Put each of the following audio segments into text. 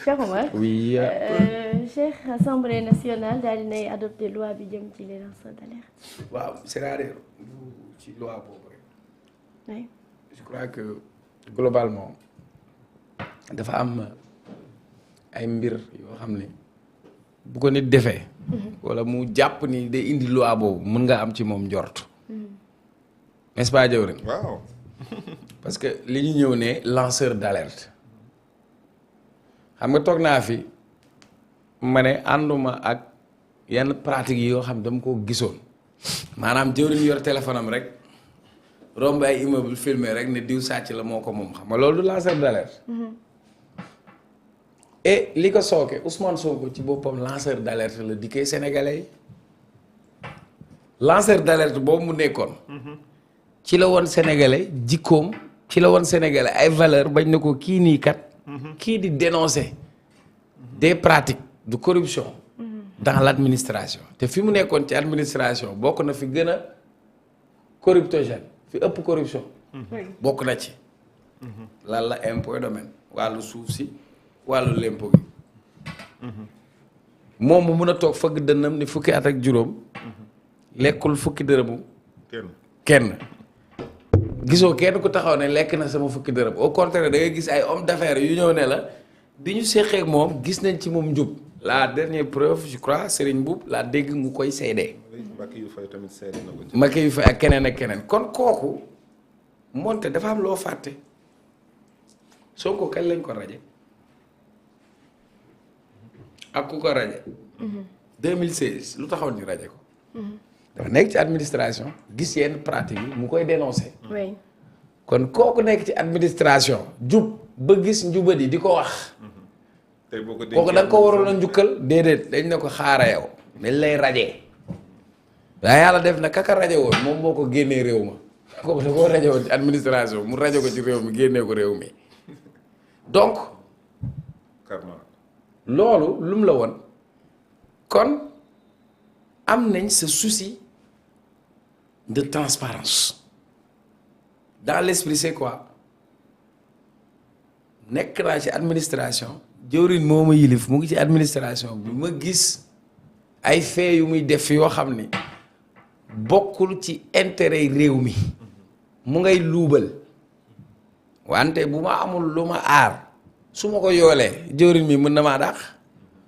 Cheikh Omar. oui. Cheikh Assemblée nationale daal dinay adopté loi bi jëm ci les lanceurs d'alerte. waaw c'est-à-dire ci loi boobu rek. oui. je crois que globalement dafa am ay mbir yoo xam ne bu ko nit defee. wala mu jàpp ni day indi loi boobu mën nga am ci moom njort. n'est-ce pas jawrin waaw. parce que li ñu ñëw ne lanceur d'alerte xam nga toog naa fi ma ne ànduma ak yenn pratique yi yoo xam dama ko gisoon maanaam jëwriñ yor téléphone am rek romb ay immeuble filmé rek ne diw sàcc la moo ko moom xam nga loolu du lanceur d'alerte. et li ko sooke Ousmane Sonko ci boppam lanceur d'alerte la dikkee sénégalais yi lanceur d'alerte boobu mu nekkoon. ci la woon sénégalais jikkoom ci la woon sénégalais ay valeur bañ na ko kii nii kat. kii di dénoncer des pratiques de corruption. dans l'administration te fi mu nekkoon ci administration bokk na fi gën a corruptogène fi ëpp corruption. bokk na ci. lan la impôt domaine wàllu suuf si wàllu lempo gi. moom mu mun a toog fëgg dënnam ni fukki at ak juróom. lekkul fukki dërëmu. kenn. gisoo kenn ku taxaw ne lekk na sama fukki dërëm au contraire da ngay gis ay hommes d'affaires yu ñëw ne la di ñu seqee ak moom gis nañ ci moom njub la dernière preuve je crois Serigne Mboup laa dégg mu koy seedee. Macky yu fay tamit seede na ko ci. Macky yu fay ak keneen ak keneen kon kooku moonte dafa am loo fàtte Sonko kañ lañ ko raje ak ku ko raje 2016 lu taxaw ñu raje ko. dafa nekk ci administration gis yenn pratique yi mu koy dénoncer. oui. kon kooku nekk ci administration jub ba gis njubadi di ko wax. tey boo ko déggee kooku da nga ko waroon a njukkal déedéet dañ ne ko xaara yow dañ lay rajee waaye yàlla def na kaka raje woon moom moo ko génnee réew ma kooku da koo raje woon ci administration mu raje ko ci réew mi génnee ko réew mi donc. karma. loolu lum la woon kon am nañ ce souci de transparence dans l'esprit c'est quoi nekk naa ci administration jëwriñ moo ma yilif mu ngi ci administration bi ma gis ay fait yu muy def yoo xam ni bokkul ci intérêt réew mi mu ngay luubal wante bu ma amul lu ma aar su ma ko yoolee jëwriñ mi mën na maa dàq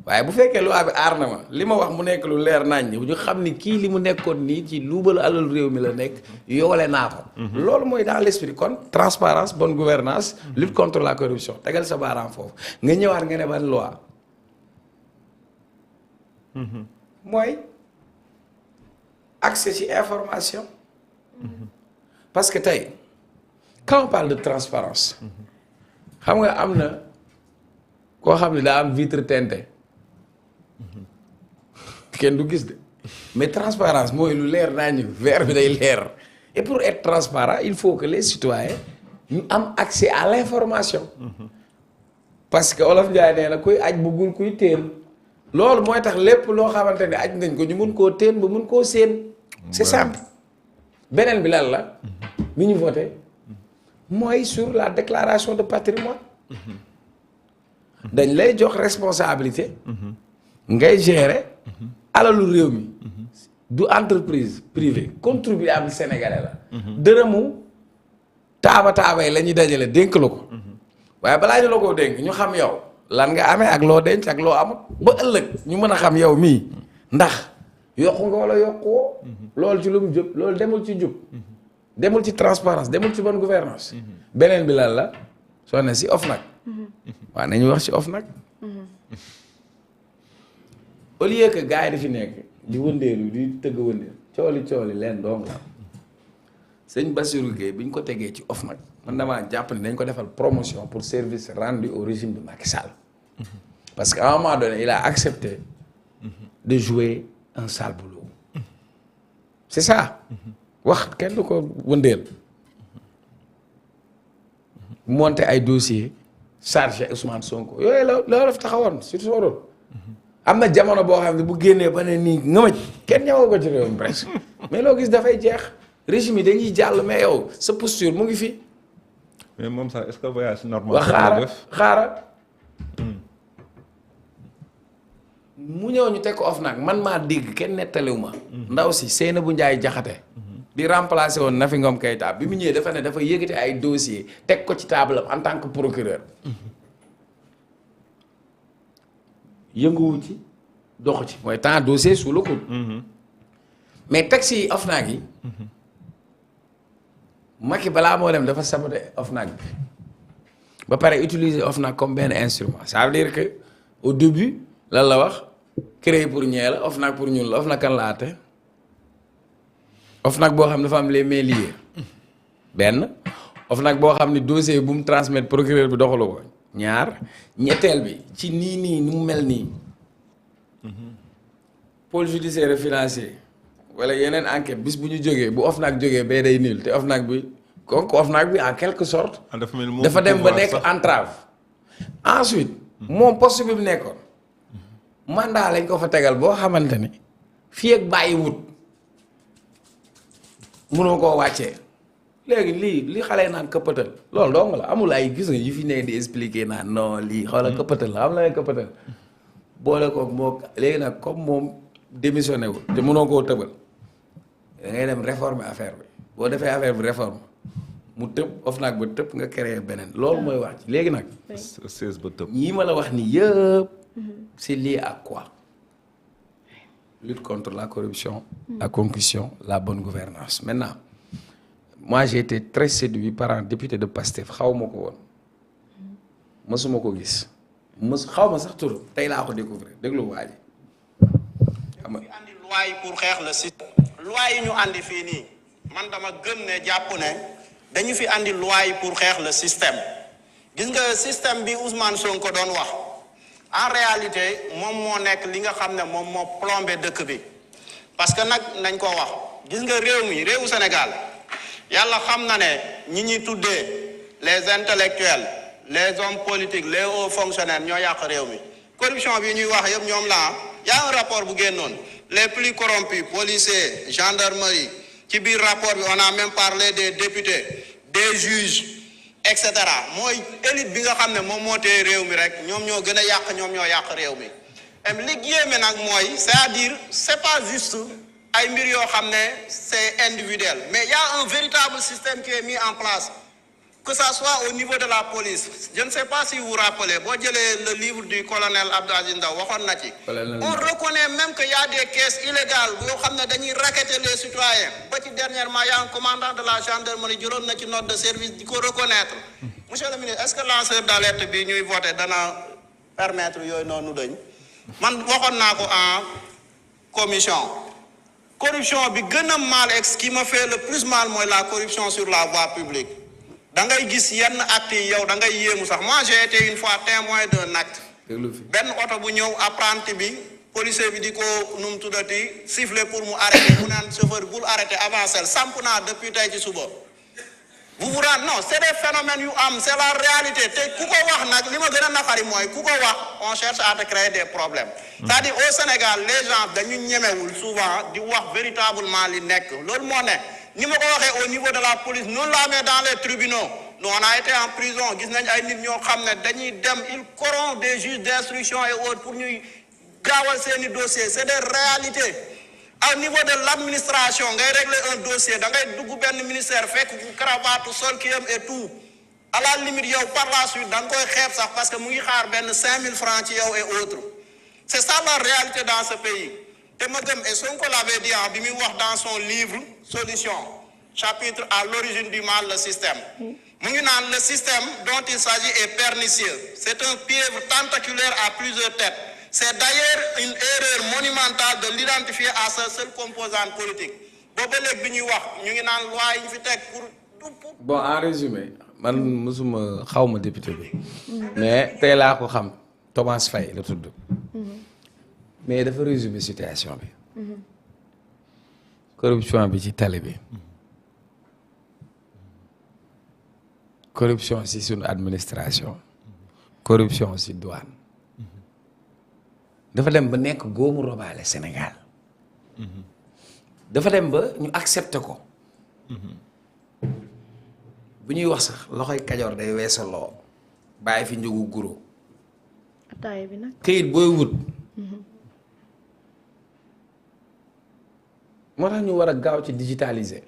waaye bu fekkee loi bi aar na ma li ma wax mu nekk lu leer nañ ñu xam ni kii li mu nekkoon nii ci luubalu alal réew mi la nekk yoole naa ko. loolu mooy dans l'esprit kon transparence bonne gouvernance lutte contre la corruption tegal sa baaraam foofu nga ñëwaat nga ne ban loi. mooy accès ci information. parce que tey quand on parle de transparence xam nga am na koo xam ne daa am vitre teintée. kenn du gis de mais transparence mooy lu leer naa ñu verre bi day leer et pour être transparent il faut que les citoyens ñu am accès à l'information parce que Olof Njaay nee na kuy aj bëggul kuy téen loolu mooy tax lépp loo xamante ne aj nañ ko ñu mun koo téen ba mun koo séen c'est simple beneen bi lan la bi ñu voté mooy sur la déclaration de patrimoine dañ lay jox responsabilité ngay gérer alalu réew mi du entreprise privée contribuable sénégalais la dërëmu taaba yi la ñuy dajale dénk la ko waaye balaa ñu la koo dénk ñu xam yow lan nga amee ak loo denc ak loo amut ba ëllëg ñu mën a xam yow mii ndax yokku nga wala yokkuwoo loolu ci lu mu jub loolu demul ci jub demul ci transparence demul ci bonne gouvernance beneen bi lan la soo ne si OFNAC waaw nañu wax ci OFNAC au lieu que gars yi di fi nekk di wëndeelu di tëgg wëndeel cooli leen doom la sëñ Bassirou Gueye bi ñu ko tegee ci OFNAC man damaa jàpp ne dañ ko defal promotion pour service rendu au régime de Macky Sall parce qu'à un moment donné il a accepté de jouer un sale boulot c'est ça wax kenn du ko wëndeel monter ay dossiers chargé Ousmane Sonko yooyu la def taxawoon surtout soo doon am na jamono boo xam ne bu génnee ba ne nii ngëmëj kenn ñëwoo ko ci réew mi presque mais loo gis dafay jeex régime yi dañuy jàll mais yow sa posture mu ngi fi. mais moom sax est-ce que voyage normal. wa xaara mu ñëw ñu teg ko OFNAC man maa dégg kenn nettaliwu ma. ndaw si Seynabou Ndiaye Jaxate di remplacer woon Nafi Ngom Keïta bi mu ñëwee dafa ne dafa yëkkati ay dossier teg ko ci table am en tant que procureur. yënguwu ci doxu ci mooy temps dossier sous le coude. mais texte yi OFNAC yi. Macky balaa moo dem dafa saboté OFNAC bi ba pare utiliser OFNAC comme benn instrument ça veut dire que au début lan la wax créé pour ñee la OFNAC pour ñun la OFNAC kan la àtte OFNAC boo xam ne dafa am les mains liées benn OFNAC boo xam ne dossier bu mu transmettre procureur bi doxalu ko ñaar ñetteel bi ci nii ni mu mel nii pôle judiciaire et financier wala yeneen enquête bis bu ñu jógee bu OFNAC jógee bee day niil te OFNAC bi kooku OFNAC bi en quelque sorte dafa dem ba nekk entrave ensuite moom poste bi mu nekkoon mandat lañ ko fa tegal boo xamante ni fii ak bàyyi wut mënoo koo wàccee léegi li xale naan këppatal loolu dong la amul ay gis nga yu fi ne di expliquer naan non lii xoola këppatal la am la këppatal boole ko moo léegi nag comme moom démissionné wul te mënoo koo tëbal da ngay dem réformer affaire bi boo defee affaire bi réforme mu tëb OFNAC ba tëb nga créer beneen loolu mooy wax ci léegi nag. 16 ba tëb. ñii ma la wax nii yëpp. c'est lié à quoi? Lutte contre la corruption, la concussion, la bonne gouvernance. Maintenant, moi j'ai été très séduit par un député de PASTEF xaw ma ko woon mësuma ko gis xaw ma sax tur tey laa ko découvrir déglu waa ji xam nga. andi loi yi pour xeex la système. loi yi ñu andi fii nii man dama gëm ne jàpp ne dañu fi andi loi yi pour xeex le système gis nga système bi Ousmane Sonko doon wax en réalité moom moo nekk li nga xam ne moom moo plombé dëkk bi parce que nag nañ ko wax gis nga réewu Sénégal yàlla xam na ne ñi ñuy tuddee les intellectuels les hommes politiques les hauts fonctionnaires ñoo yàq réew mi corruption bi ñuy wax yëpp ñoom la y a un rapport bu génnoon les plus corrompus policiers gendarmerie ci biir rapport bi on a même parlé des députés des juges et cetera mooy élite bi nga xam ne moom moo tee réew mi rek ñoom ñoo gën a yàq ñoom ñoo yàq réew mi li yéeme nag mooy c'est-à-dire c'est pas juste ay mbir yoo xam ne c'est individuel mais il y a un véritable système qui est mis en place que ça soit au niveau de la police je ne sais pas si vous vous rappelez boo jëlee le livre du colonel Abdou Aziz Ndaw waxoon na ci on reconnaît même que y a des caisses illégales yoo xam ne dañuy racketter les citoyens ba ci dernièrement y a un commandant de la gendarmerie jëloon na ci note de service di ko reconnaître monsieur le ministre est-ce que lanceur d'alerte bi ñuy voter dana permettre yooyu noonu dañ man waxoon naa ko en commission corruption bi gën a mal qui me fait le plus mal mooy la corruption sur la voie publique da ngay gis yenn actes yi yow da ngay yéemu sax moi j'ai été une fois témoin d'un acte benn oto bu ñëw apprenti bi policier bi di ko nu mu tuddati siffler pour mu arrêter mu naan chauffeur bul arrêter avancer samp naa depuis tey ci suba vous vous rendez non c'est des phénomènes yu am c'est la réalité te ku ko wax nag li ma gën a naqari mooy ku ko wax on cherche à te créer des problèmes c'est-à-dire au Sénégal les gens dañu ñemewul souvent di wax véritablement li nekk loolu moo ne ni ma ko waxee au niveau de la police noonu la amee dans les tribunaux nous on a été en prison gis nañ ay nit ñoo xam ne dañuy dem ils corrompent des juges d'instruction et autres pour ñuy gaawal seeni dossiers c'est des réalités au niveau de l'administration ngay régler un dossier da ngay dugg benn ministère fekk ku cravate sol kiyam et tout à la limite yow par la suite da nga koy xeeb sax parce que mu ngi xaar benn 5000 francs ci yow et autres c'est ça la réalité dans ce pays te ma gëm et Sonko l'avait dit bi muy wax dans son livre Solution chapitre à l'origine du mal le système mu ngi naan le système dont il s'agit est pernicieux c'est un piège tentaculaire à plusieurs têtes c'est d'ailleurs une erreur monumentale de l'identifier à ce seul composant politique booba léegi bi ñuy wax ñu ngi naan loi yi ñu fi teg pour bon en résumé man mosuma xawma député bi mais tey laa ko xam Thomas Faye la tudd mais dafa résumé situation bi corruption bi ci tali bi corruption ci sunu administration corruption ci douane dafa dem ba nekk góomu robaale Sénégal dafa dem ba ñu accepté ko bu ñuy wax sax loxoy kajoor day weesaloo bàyyi fi njugu guro ataaya bi nag këyit booy wut moo tax ñu war a gaaw ci digitaliser.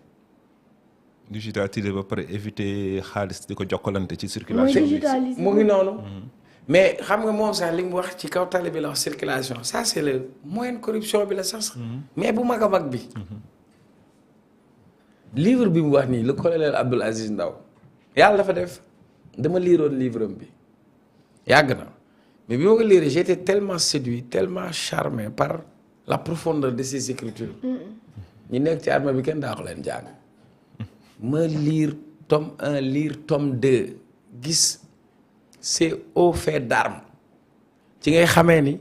digitaliser ba pare éviter xaalis di ko jokkalante ci circulation bi. mu ngi noonu. mais xam nga moom sax li mu wax ci kaw tali bi la wax circulation ça c'est le moyen corruption bi la sax. mais bu mag a mag bi. livre bi mu wax nii le colonel Abdoul Aziz Ndaw yàlla dafa def dama liiroon livre am bi yàgg na mais bi ma ko liiree j'étais tellement séduit tellement charmé par la profondeur de ses écritures. ñi nekk ci armée bi kenn daa ko leen jàng. ma lire tome 1 lire tome 2 gis c'est au fait d'armes ci ngay xamee ni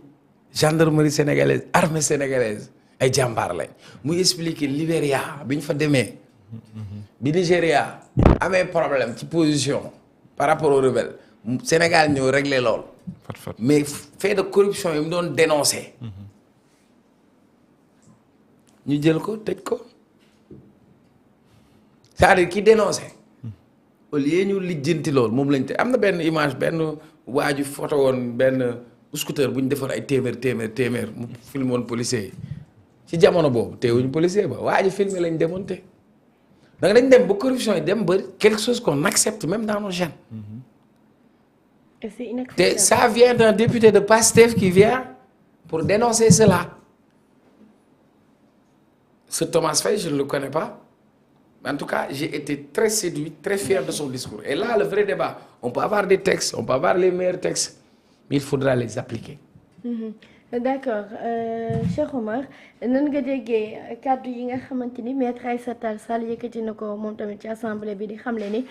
gendarmerie sénégalaise armée sénégalaise ay jàmbaar lañ muy expliquer Libéria bi ñu fa demee bi Nigéria amee problème ci position par rapport aux rebelles Sénégal ñëw régler lool mais fait de corruption yi mu doon dénoncer ñu jël ko tëj ko c'est-à-dire ki dénoncé au lieu ñu lijjanti loolu moom lañ te am na benn image benn waaju photo woon benn scooter bu ñu defoon ay téeméer mu filmé woon policier yi ci jamono boobu teewuñu policier ba waaju filmé lañ demoon te da nga dañ dem ba corruption yi dem ba quelque chose qu'on accepte même dans nos gènes. Et c'est inacceptable. te ça vient d'un député de PASTEF qui vient pour dénoncer cela ce Thomas Faye je ne le connais pas. En tout cas, j'ai été très séduit, très fier de son discours. Et là, le vrai débat, on peut avoir des textes, on peut avoir les meilleurs textes, mais il faudra les appliquer. D'accord Cheikh Omar nan nga déggee kàddu yi nga xamante ni maître Aïssata Tall Sall yëkkati na ko moom tamit ci assemblée bi di xamle ni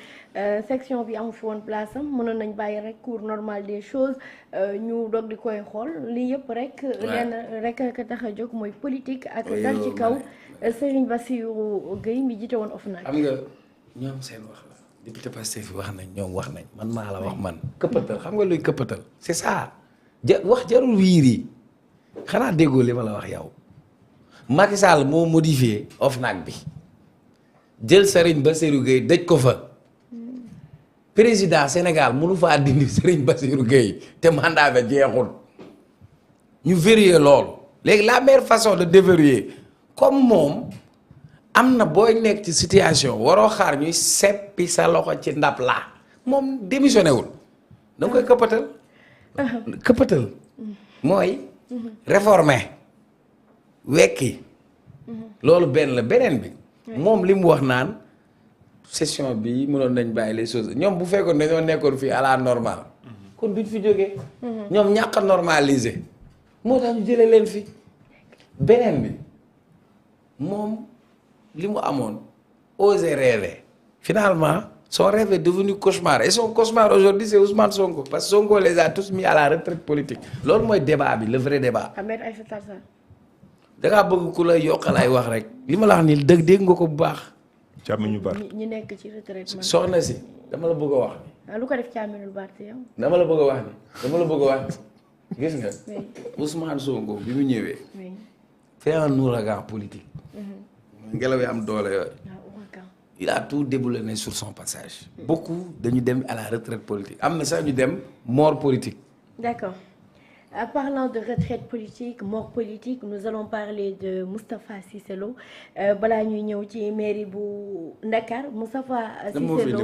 section bi amu fi woon place am mënoon nañ bàyyi rek cours normal des choses ñu doog di koy xool lii yëpp rek. lenn rek ka tax a jóg mooy politique ak dal ci kaw Serigne Bassirou Gueye mi jiite woon OFNAC. xam nga ñoom seen wax la député Pastef wax nañ ñoom wax nañ man maa la wax man. këppatal xam nga luy këppatal. c'est ça wax jarul wiir yi. xanaa déggoo li ma la wax yow Macky Sall moo modifié OFNAC bi jël Serigne Bassirou Gueye dëj ko fa président Sénégal mënu faa dindi Serigne Bassirou Gueye te mandat ba jeexul ñu verrouiller loolu léegi la meilleure façon de déverrouiller comme moom am na booy nekk ci situation waroo xaar ñuy seppi sa loxo ci ndab laa moom démissionné wul da nga koy këppatal këppatal mooy réformer wekki loolu benn la beneen bi moom li mu wax naan session bi mënoon nañ bàyyi les choses ñoom bu fekkoon dañoo nekkoon fii à la normale kon duñ fi jógee ñoom ñàkk a normaliser moo tax ñu jëlee leen fi beneen bi moom li mu amoon oser rêver finalement son rêve est devenu cauchemar et son cauchemar aujourd'hui c'est Ousmane Sonko parce que Sonko les a tous mis à la retraite politique loolu mooy débat bi le vrai débat. Ahmed Aïssata Tall Sall. da ngaa bëgg ku lay yokkal ay wax rek li ma la wax nii dégg nga ko bu baax. càmmiñu bari ñi nekk ci retraite man. soxna si dama la bëgg a wax. lu ko def càmmiñul baat yow. dama la bëgg a wax ni gis nga. Ousmane Sonko bi mu ñëwee. c'est un ouragan politique. ngelaw yi am doole yooyu. il a tout déboulonné sur son passage. beaucoup dañu dem à la retraite politique am na sax ñu dem mort politique. D'accord. Parlant de retraite politique, mort politique, nous allons parler de Moustapha Cissé Lo balaa ñuy ñëw ci mairie bu Dakar Moustapha Cissé Lo